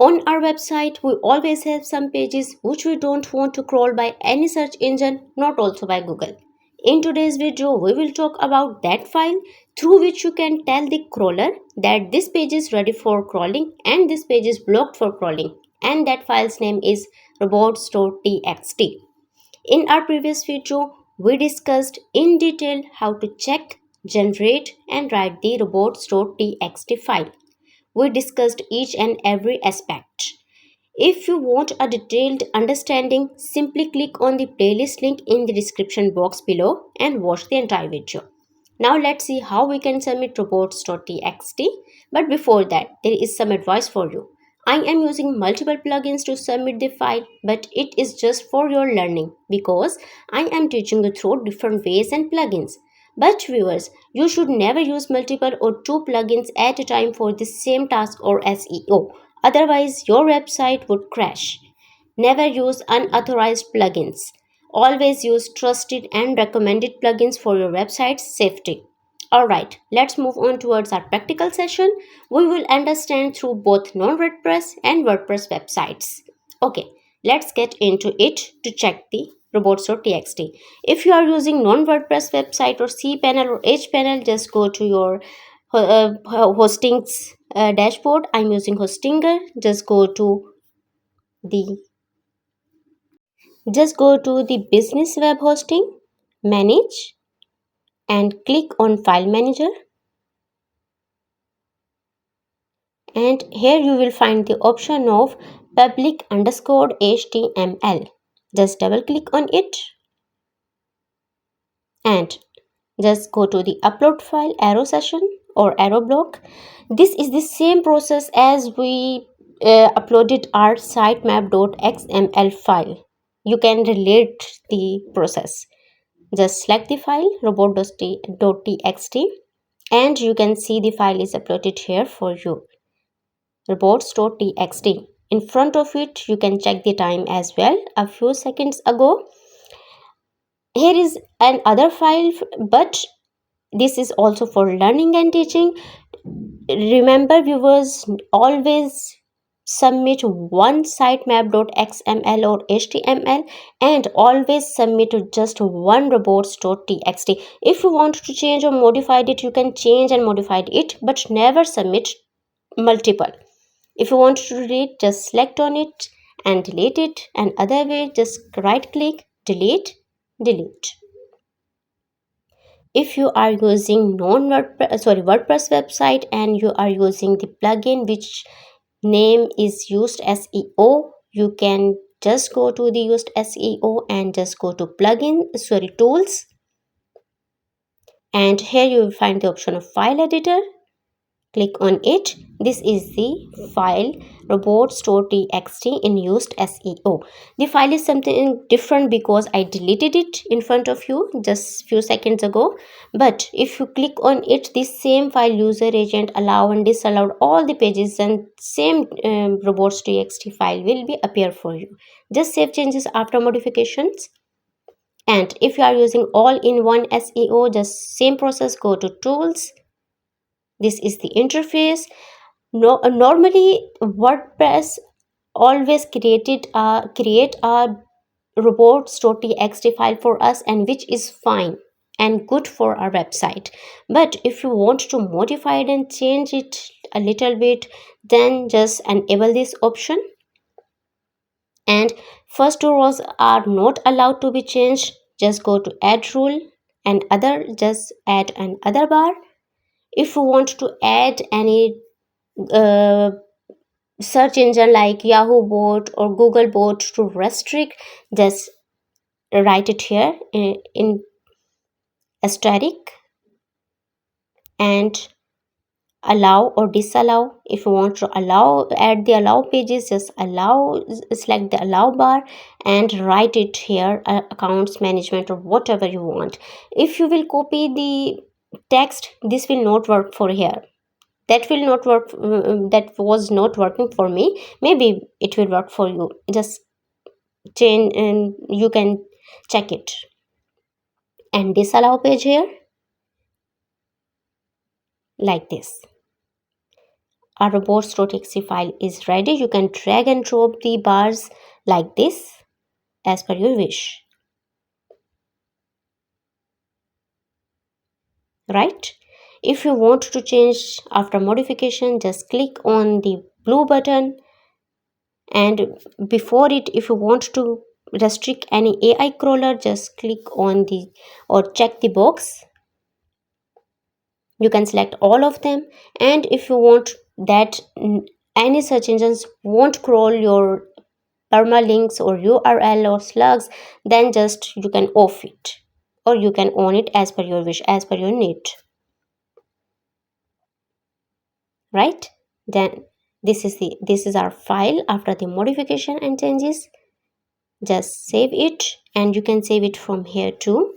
On our website, we always have some pages which we don't want to crawl by any search engine, not also by Google. In today's video, we will talk about that file through which you can tell the crawler that this page is ready for crawling and this page is blocked for crawling, and that file's name is Robots.Txt. In our previous video, we discussed in detail how to check, generate and write the Robots.Txt file. We discussed each and every aspect. If you want a detailed understanding, simply click on the playlist link in the description box below and watch the entire video. Now let's see how we can submit Robots.Txt. But before that, there is some advice for you. I am using multiple plugins to submit the file, but it is just for your learning because I am teaching you through different ways and plugins. But viewers, you should never use multiple or two plugins at a time for the same task or SEO. Otherwise, your website would crash. Never use unauthorized plugins. Always use trusted and recommended plugins for your website's safety. Alright, let's move on towards our practical session. We will understand through both non-WordPress and WordPress websites. Okay, let's get into it to check the Robots.Txt. If you are using non-WordPress website or cPanel or hPanel, just go to your hosting's dashboard. I'm using Hostinger. Just go to the business web hosting, manage, and click on file manager. And here you will find the option of public_HTML. Just double click on it and just go to the upload file arrow session or arrow block. This is the same process as we uploaded our sitemap.xml file. You can relate the process. Just select the file robot.txt and you can see the file is uploaded here for you. Robots.txt. In front of it, you can check the time as well. A few seconds ago, here is another file, but this is also for learning and teaching. Remember, viewers, always submit one sitemap.xml or html and always submit just one robots.txt. If you want to change or modify it, you can change and modify it, but never submit multiple. If you want to delete, just select on it and delete it, and other way, just right click, delete. If you are using WordPress website and you are using the plugin which name is Yoast SEO, you can just go to the Yoast SEO and just go to tools, and here you will find the option of file editor. Click on it. This is the file robots.txt in Yoast SEO. The file is something different because I deleted it in front of you just few seconds ago. But if you click on it, this same file user agent allow and disallowed all the pages and same robots.txt file will be appear for you. Just save changes after modifications. And if you are using all-in-one SEO, just same process, go to tools. This is the interface. Normally WordPress always create a robots.txt file for us, and which is fine and good for our website. But if you want to modify it and change it a little bit, then just enable this option. And first two rows are not allowed to be changed. Just go to add rule and other, just add an other bar. If you want to add any search engine like Yahoo bot or Google bot to restrict, just write it here in asterisk and allow or disallow. If you want to allow, add the allow pages, just select the allow bar and write it here, accounts management or whatever you want. If you will copy the text, this will not work for here. That will not work. That was not working for me. Maybe it will work for you. Just change and you can check it. And disallow page here like this. our robots.txt file is ready, you can drag and drop the bars like this as per your wish. Right? If you want to change after modification, just click on the blue button, and before it, if you want to restrict any AI crawler, just click on the or check the box. You can select all of them, and if you want that any search engines won't crawl your permalinks or URL or slugs, then just you can off it, or you can on it as per your wish, as per your need. Right? Then this is our file after the modification and changes. Just save it, and you can save it from here too.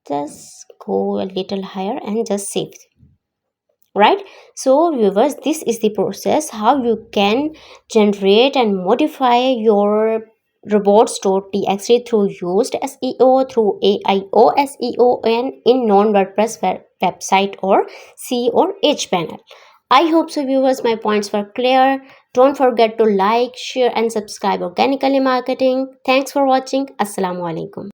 Just go a little higher and just save. Right? So viewers, this is the process how you can generate and modify your robots.txt through Yoast SEO, through AIO SEO, and in non-WordPress website or C or H panel. I hope so viewers, my points were clear. Don't forget to like, share and subscribe Organically Marketing. Thanks for watching. Assalamu alaikum.